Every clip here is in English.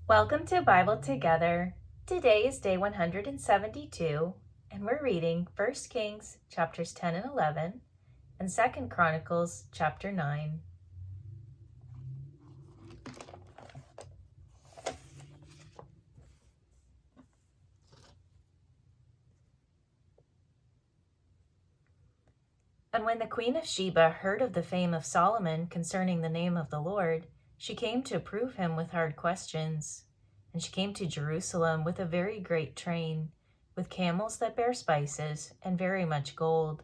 Welcome to Bible Together. Today is day 172, and we're reading 1 Kings chapters 10 and 11 and 2 Chronicles chapter 9. And when the queen of Sheba heard of the fame of Solomon concerning the name of the Lord, she came to prove him with hard questions. And she came to Jerusalem with a very great train, with camels that bear spices, and very much gold,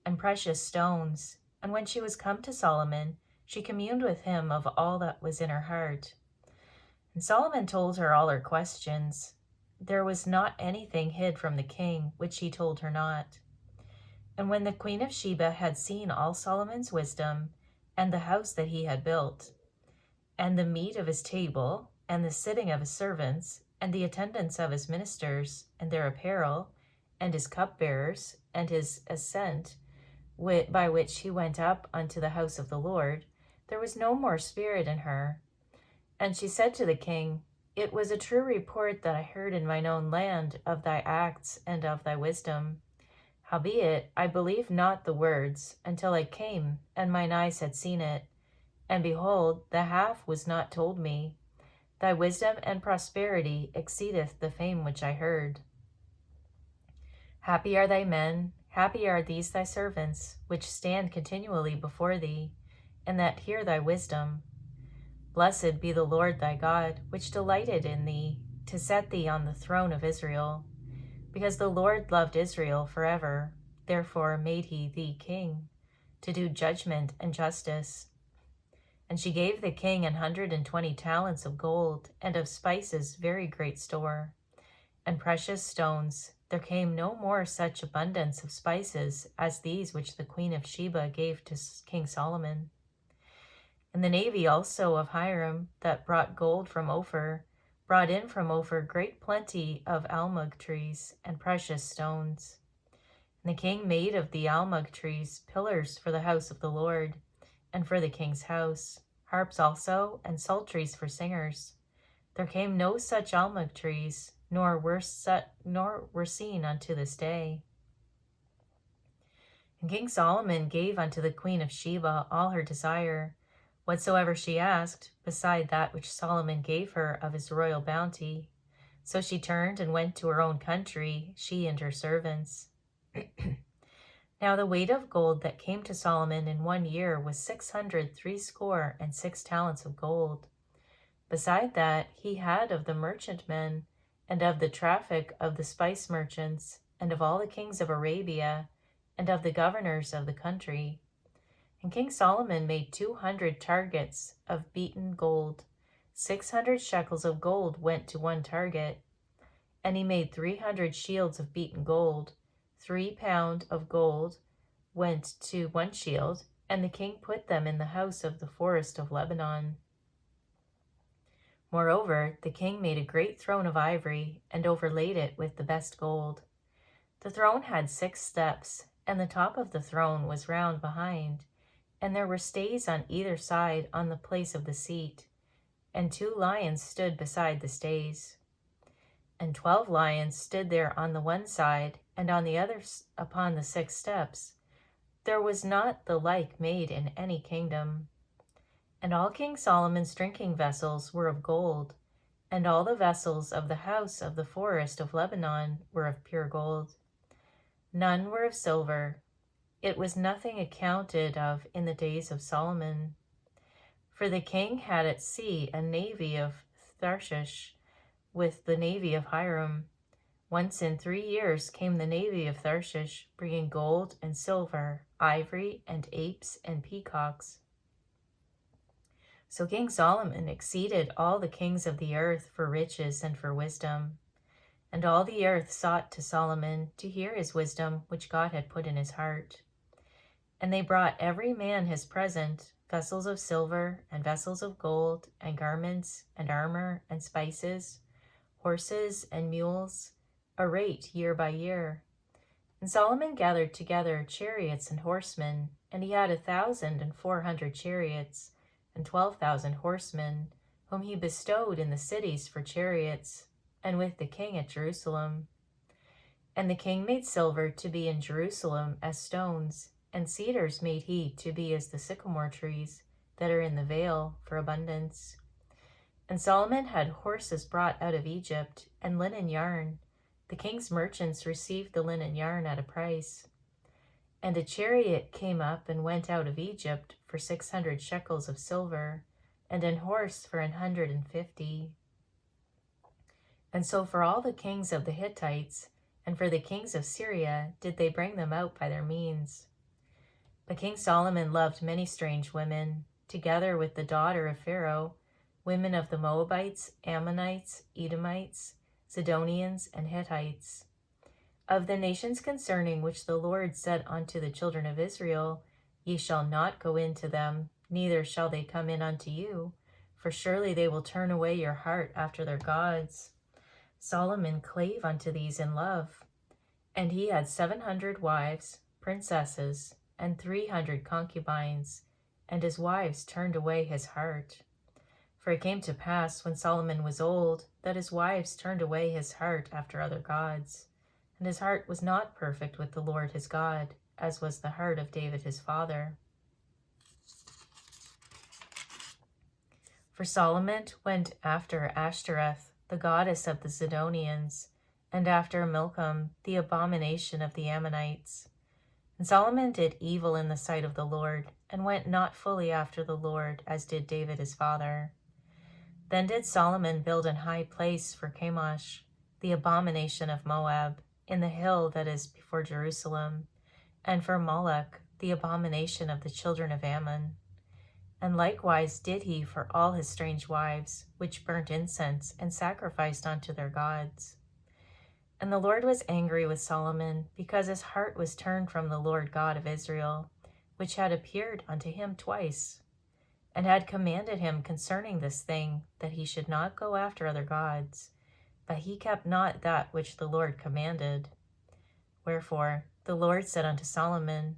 and precious stones. And when she was come to Solomon, she communed with him of all that was in her heart. And Solomon told her all her questions. There was not anything hid from the king, which he told her not. And when the queen of Sheba had seen all Solomon's wisdom, and the house that he had built, and the meat of his table, and the sitting of his servants, and the attendance of his ministers, and their apparel, and his cupbearers, and his ascent, by which he went up unto the house of the Lord, there was no more spirit in her. And she said to the king, It was a true report that I heard in mine own land of thy acts and of thy wisdom. Howbeit, I believed not the words, until I came, and mine eyes had seen it. And behold, the half was not told me. Thy wisdom and prosperity exceedeth the fame which I heard. Happy are thy men, happy are these thy servants, which stand continually before thee, and that hear thy wisdom. Blessed be the Lord thy God, which delighted in thee, to set thee on the throne of Israel. Because the Lord loved Israel forever, therefore made he thee king, to do judgment and justice. And she gave the king 120 talents of gold, and of spices very great store, and precious stones. There came no more such abundance of spices as these which the queen of Sheba gave to King Solomon. And the navy also of Hiram, that brought gold from Ophir, brought in from Ophir great plenty of almug trees and precious stones. And the king made of the almug trees pillars for the house of the Lord, and for the king's house, harps also, and psalteries for singers. There came no such almug trees, nor were seen unto this day. And King Solomon gave unto the queen of Sheba all her desire, whatsoever she asked, beside that which Solomon gave her of his royal bounty. So she turned and went to her own country, she and her servants. Now the weight of gold that came to Solomon in 1 year was 666 talents of gold. Beside that, he had of the merchantmen, and of the traffic of the spice merchants, and of all the kings of Arabia, and of the governors of the country. And King Solomon made 200 targets of beaten gold. 600 shekels of gold went to one target. And he made 300 shields of beaten gold. 3 pounds of gold went to one shield, and the king put them in the house of the forest of Lebanon. Moreover, the king made a great throne of ivory, and overlaid it with the best gold. The throne had 6 steps, and the top of the throne was round behind, and there were stays on either side on the place of the seat, and 2 lions stood beside the stays. And 12 lions stood there on the one side, and on the other upon the 6 steps. There was not the like made in any kingdom. And all King Solomon's drinking vessels were of gold, and all the vessels of the house of the forest of Lebanon were of pure gold. None were of silver. It was nothing accounted of in the days of Solomon. For the king had at sea a navy of Tarshish, with the navy of Hiram. Once in 3 years came the navy of Tarshish, bringing gold and silver, ivory and apes and peacocks. So King Solomon exceeded all the kings of the earth for riches and for wisdom. And all the earth sought to Solomon to hear his wisdom which God had put in his heart. And they brought every man his present, vessels of silver and vessels of gold, and garments and armor and spices, horses and mules, a rate year by year. And Solomon gathered together chariots and horsemen, and he had 1,400 chariots, and 12,000 horsemen, whom he bestowed in the cities for chariots, and with the king at Jerusalem. And the king made silver to be in Jerusalem as stones, and cedars made he to be as the sycamore trees that are in the vale for abundance. And Solomon had horses brought out of Egypt, and linen yarn. The king's merchants received the linen yarn at a price. And a chariot came up and went out of Egypt for 600 shekels of silver, and an horse for 150. And so for all the kings of the Hittites, and for the kings of Syria, did they bring them out by their means. But King Solomon loved many strange women, together with the daughter of Pharaoh, women of the Moabites, Ammonites, Edomites, Zidonians, and Hittites. Of the nations concerning which the Lord said unto the children of Israel, Ye shall not go into them, neither shall they come in unto you, for surely they will turn away your heart after their gods. Solomon clave unto these in love, and he had 700 wives, princesses, and 300 concubines, and his wives turned away his heart. For it came to pass, when Solomon was old, that his wives turned away his heart after other gods, and his heart was not perfect with the Lord his God, as was the heart of David his father. For Solomon went after Ashtoreth, the goddess of the Zidonians, and after Milcom, the abomination of the Ammonites. And Solomon did evil in the sight of the Lord, and went not fully after the Lord, as did David his father. Then did Solomon build an high place for Chemosh, the abomination of Moab, in the hill that is before Jerusalem, and for Moloch, the abomination of the children of Ammon. And likewise did he for all his strange wives, which burnt incense and sacrificed unto their gods. And the Lord was angry with Solomon, because his heart was turned from the Lord God of Israel, which had appeared unto him twice, and had commanded him concerning this thing, that he should not go after other gods. But he kept not that which the Lord commanded. Wherefore the Lord said unto Solomon,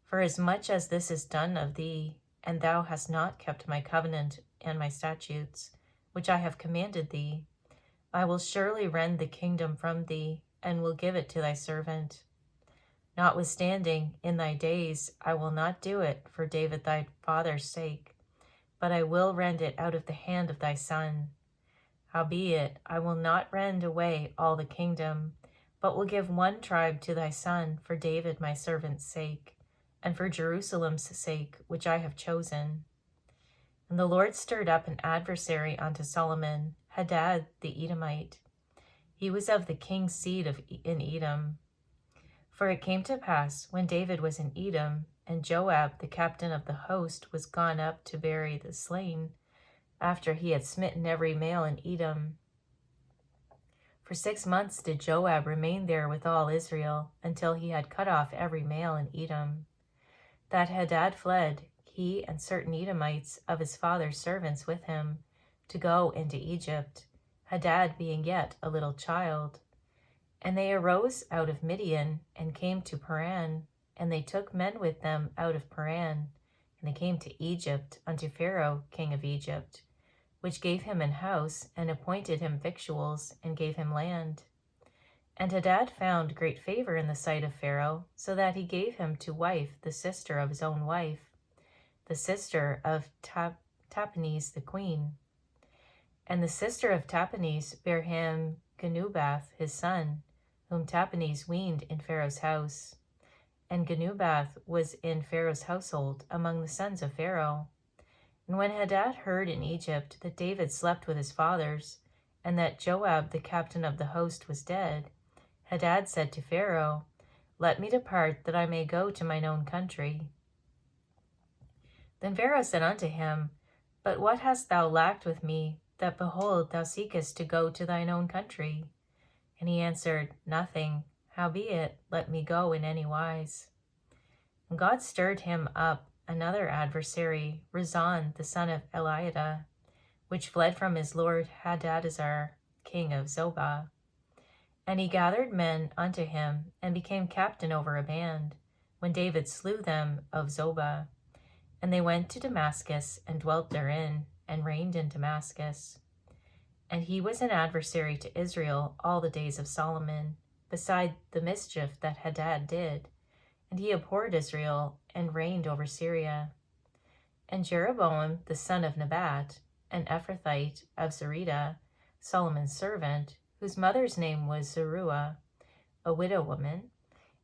Forasmuch as this is done of thee, and thou hast not kept my covenant and my statutes, which I have commanded thee, I will surely rend the kingdom from thee, and will give it to thy servant. Notwithstanding, in thy days I will not do it for David thy father's sake, but I will rend it out of the hand of thy son. Howbeit, I will not rend away all the kingdom, but will give one tribe to thy son for David my servant's sake, and for Jerusalem's sake, which I have chosen. And the Lord stirred up an adversary unto Solomon, Hadad the Edomite. He was of the king's seed in Edom. For it came to pass, when David was in Edom, and Joab the captain of the host was gone up to bury the slain, after he had smitten every male in Edom. For 6 months did Joab remain there with all Israel, until he had cut off every male in Edom. That Hadad fled, he and certain Edomites of his father's servants with him, to go into Egypt, Hadad being yet a little child. And they arose out of Midian, and came to Paran, and they took men with them out of Paran, and they came to Egypt unto Pharaoh king of Egypt, which gave him an house, and appointed him victuals, and gave him land. And Hadad found great favor in the sight of Pharaoh, so that he gave him to wife the sister of his own wife, the sister of Tahpenes the queen. And the sister of Tahpenes bare him Genubath his son, whom Tahpenes weaned in Pharaoh's house. And Genubath was in Pharaoh's household among the sons of Pharaoh. And when Hadad heard in Egypt that David slept with his fathers, and that Joab the captain of the host was dead, Hadad said to Pharaoh, Let me depart, that I may go to mine own country. Then Pharaoh said unto him, But what hast thou lacked with me, that behold thou seekest to go to thine own country? And he answered, Nothing. Howbeit, let me go in any wise. And God stirred him up another adversary, Rezon the son of Eliada, which fled from his lord Hadadezer, king of Zobah. And he gathered men unto him, and became captain over a band, when David slew them of Zobah. And they went to Damascus, and dwelt therein. and reigned in Damascus. And he was an adversary to Israel all the days of Solomon, beside the mischief that Hadad did. And he abhorred Israel and reigned over Syria. And Jeroboam the son of Nebat, an Ephrathite of Zerida, Solomon's servant, whose mother's name was Zeruiah, a widow woman,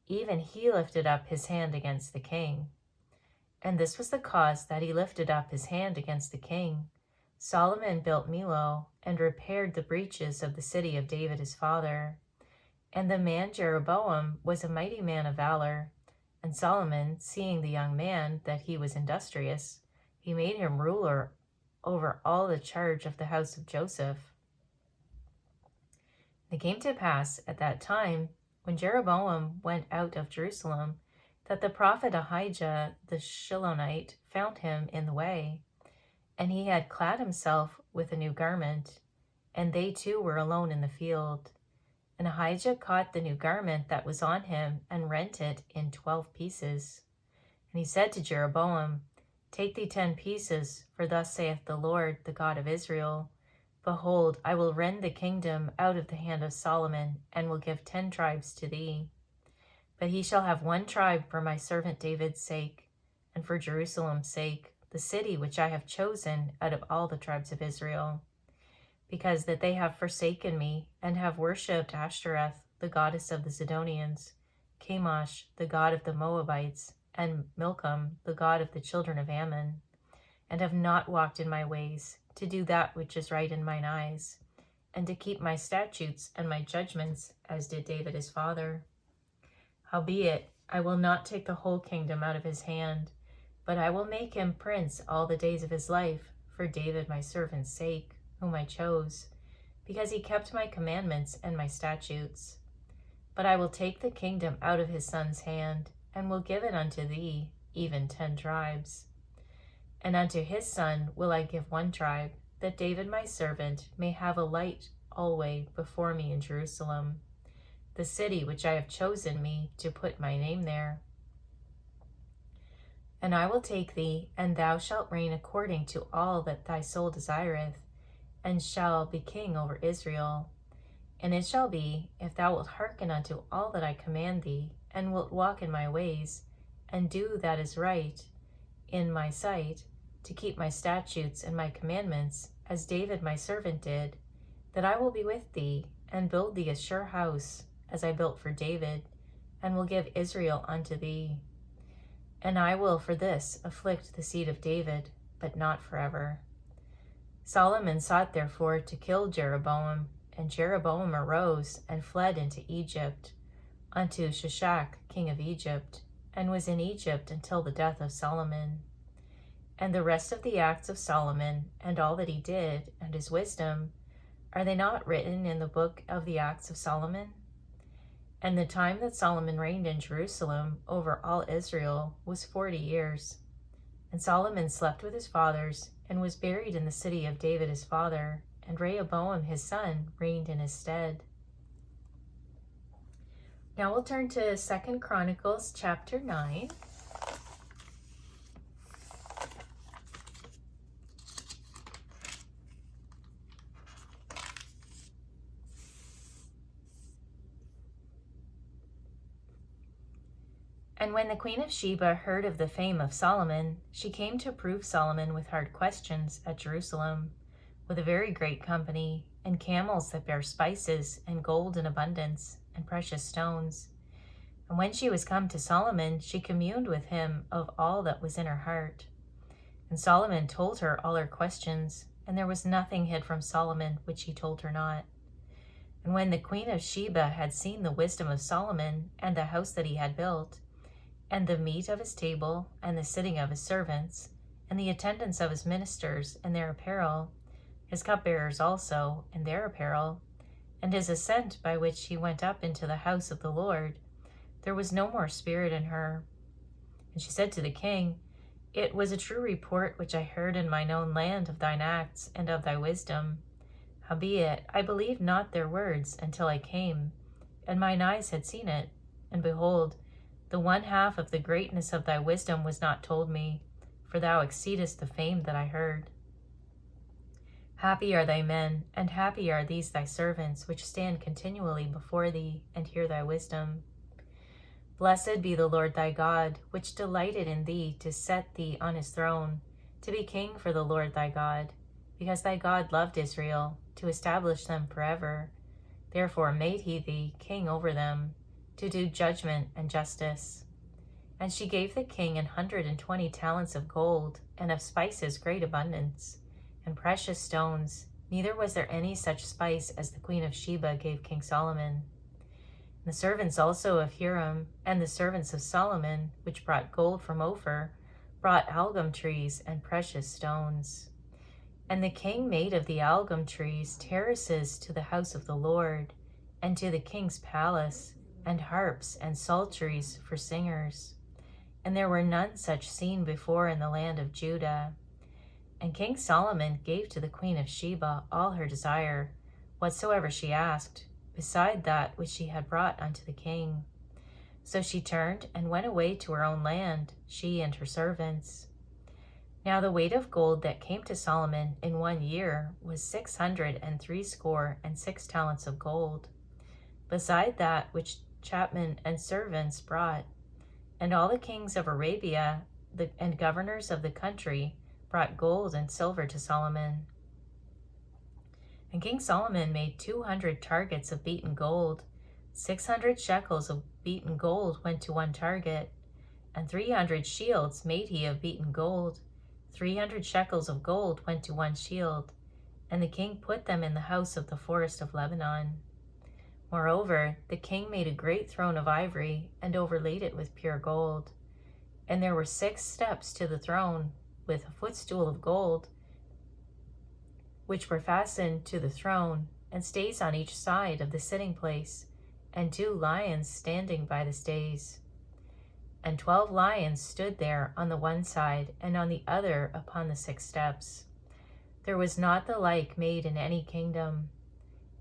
even he lifted up his hand against the king. And this was the cause that he lifted up his hand against the king. Solomon built Millo and repaired the breaches of the city of David his father. And the man Jeroboam was a mighty man of valor. And Solomon, seeing the young man that he was industrious, he made him ruler over all the charge of the house of Joseph. It came to pass at that time, when Jeroboam went out of Jerusalem, that the prophet Ahijah the Shilonite found him in the way. And he had clad himself with a new garment, and they two were alone in the field. And Ahijah caught the new garment that was on him, and rent it in 12 pieces. And he said to Jeroboam, Take thee 10 pieces, for thus saith the Lord, the God of Israel, Behold, I will rend the kingdom out of the hand of Solomon, and will give 10 tribes to thee. But he shall have 1 tribe for my servant David's sake, and for Jerusalem's sake, the city which I have chosen out of all the tribes of Israel. Because that they have forsaken me, and have worshipped Ashtoreth, the goddess of the Zidonians, Chemosh, the god of the Moabites, and Milcom, the god of the children of Ammon, and have not walked in my ways, to do that which is right in mine eyes, and to keep my statutes and my judgments, as did David his father. Howbeit, I will not take the whole kingdom out of his hand, but I will make him prince all the days of his life, for David my servant's sake, whom I chose, because he kept my commandments and my statutes. But I will take the kingdom out of his son's hand, and will give it unto thee, even 10 tribes. And unto his son will I give 1 tribe, that David my servant may have a light alway before me in Jerusalem, the city which I have chosen me to put my name there. And I will take thee, and thou shalt reign according to all that thy soul desireth, and shall be king over Israel. And it shall be, if thou wilt hearken unto all that I command thee, and wilt walk in my ways, and do that is right in my sight, to keep my statutes and my commandments, as David my servant did, that I will be with thee, and build thee a sure house, as I built for David, and will give Israel unto thee. And I will for this afflict the seed of David, but not forever. Solomon sought therefore to kill Jeroboam, and Jeroboam arose and fled into Egypt, unto Shishak king of Egypt, and was in Egypt until the death of Solomon. And the rest of the acts of Solomon, and all that he did, and his wisdom, are they not written in the book of the acts of Solomon? And the time that Solomon reigned in Jerusalem over all Israel was 40 years. And Solomon slept with his fathers, and was buried in the city of David his father, and Rehoboam his son reigned in his stead. Now we'll turn to 2 Chronicles chapter 9. And when the queen of Sheba heard of the fame of Solomon, she came to prove Solomon with hard questions at Jerusalem, with a very great company, and camels that bear spices, and gold in abundance, and precious stones. And when she was come to Solomon, she communed with him of all that was in her heart. And Solomon told her all her questions, and there was nothing hid from Solomon which he told her not. And when the queen of Sheba had seen the wisdom of Solomon, and the house that he had built, and the meat of his table, and the sitting of his servants, and the attendance of his ministers in their apparel, his cupbearers also in their apparel, and his ascent by which he went up into the house of the Lord, there was no more spirit in her. And she said to the king, It was a true report which I heard in mine own land of thine acts and of thy wisdom. Howbeit, I believed not their words until I came, and mine eyes had seen it. And behold, the 1/2 of the greatness of thy wisdom was not told me, for thou exceedest the fame that I heard. Happy are thy men, and happy are these thy servants, which stand continually before thee, and hear thy wisdom. Blessed be the Lord thy God, which delighted in thee to set thee on his throne, to be king for the Lord thy God, because thy God loved Israel, to establish them forever. Therefore made he thee king over them, to do judgment and justice. And she gave the king 120 talents of gold, and of spices great abundance, and precious stones. Neither was there any such spice as the queen of Sheba gave King Solomon. The servants also of Hiram, and the servants of Solomon, which brought gold from Ophir, brought algum trees and precious stones. And the king made of the algum trees terraces to the house of the Lord, and to the king's palace, and harps and psalteries for singers. And there were none such seen before in the land of Judah. And King Solomon gave to the queen of Sheba all her desire, whatsoever she asked, beside that which she had brought unto the king. So she turned and went away to her own land, she and her servants. Now the weight of gold that came to Solomon in 1 year was 636 talents of gold, beside that which chapmen and servants brought. And all the kings of Arabia and governors of the country brought gold and silver to Solomon. And King Solomon made 200 targets of beaten gold. 600 shekels of beaten gold went to one target, and 300 shields made he of beaten gold. 300 shekels of gold went to one shield, and the king put them in the house of the forest of Lebanon. Moreover, the king made a great throne of ivory, and overlaid it with pure gold. And there were 6 steps to the throne, with a footstool of gold, which were fastened to the throne, and stays on each side of the sitting place, and 2 lions standing by the stays. And 12 lions stood there on the one side, and on the other upon the 6 steps. There was not the like made in any kingdom.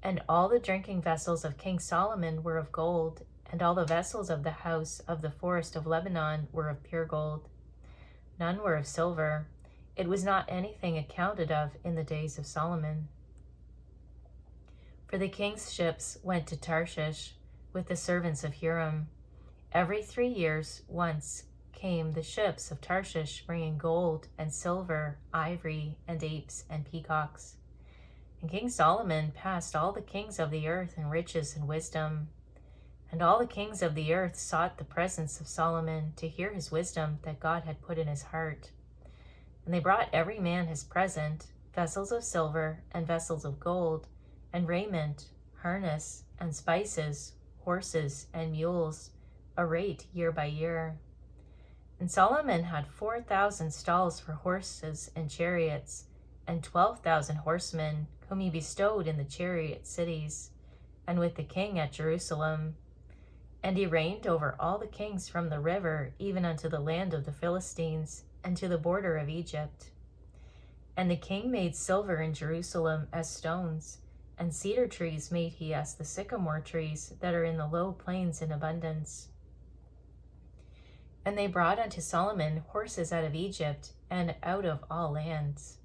And all the drinking vessels of King Solomon were of gold, and all the vessels of the house of the forest of Lebanon were of pure gold. None were of silver. It was not anything accounted of in the days of Solomon. For the king's ships went to Tarshish with the servants of Hiram. Every 3 years once came the ships of Tarshish, bringing gold and silver, ivory, and apes and peacocks. And King Solomon passed all the kings of the earth in riches and wisdom. And all the kings of the earth sought the presence of Solomon to hear his wisdom that God had put in his heart. And they brought every man his present, vessels of silver and vessels of gold, and raiment, harness, and spices, horses and mules, a rate year by year. And Solomon had 4,000 stalls for horses and chariots, and 12,000 horsemen, whom he bestowed in the chariot cities, and with the king at Jerusalem. And he reigned over all the kings from the river even unto the land of the Philistines, and to the border of Egypt. And the king made silver in Jerusalem as stones, and cedar trees made he as the sycamore trees that are in the low plains in abundance. And they brought unto Solomon horses out of Egypt, and out of all lands.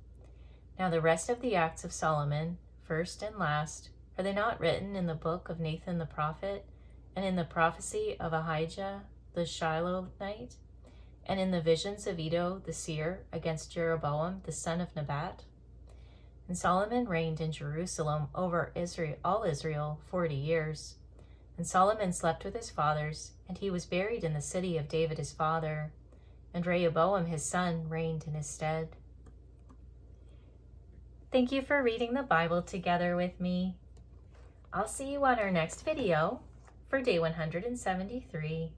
Now the rest of the acts of Solomon, first and last, are they not written in the book of Nathan the prophet, and in the prophecy of Ahijah the Shilonite, and in the visions of Iddo the seer against Jeroboam the son of Nebat? And Solomon reigned in Jerusalem over all Israel 40 years. And Solomon slept with his fathers, and he was buried in the city of David his father. And Rehoboam his son reigned in his stead. Thank you for reading the Bible together with me. I'll see you on our next video for day 173.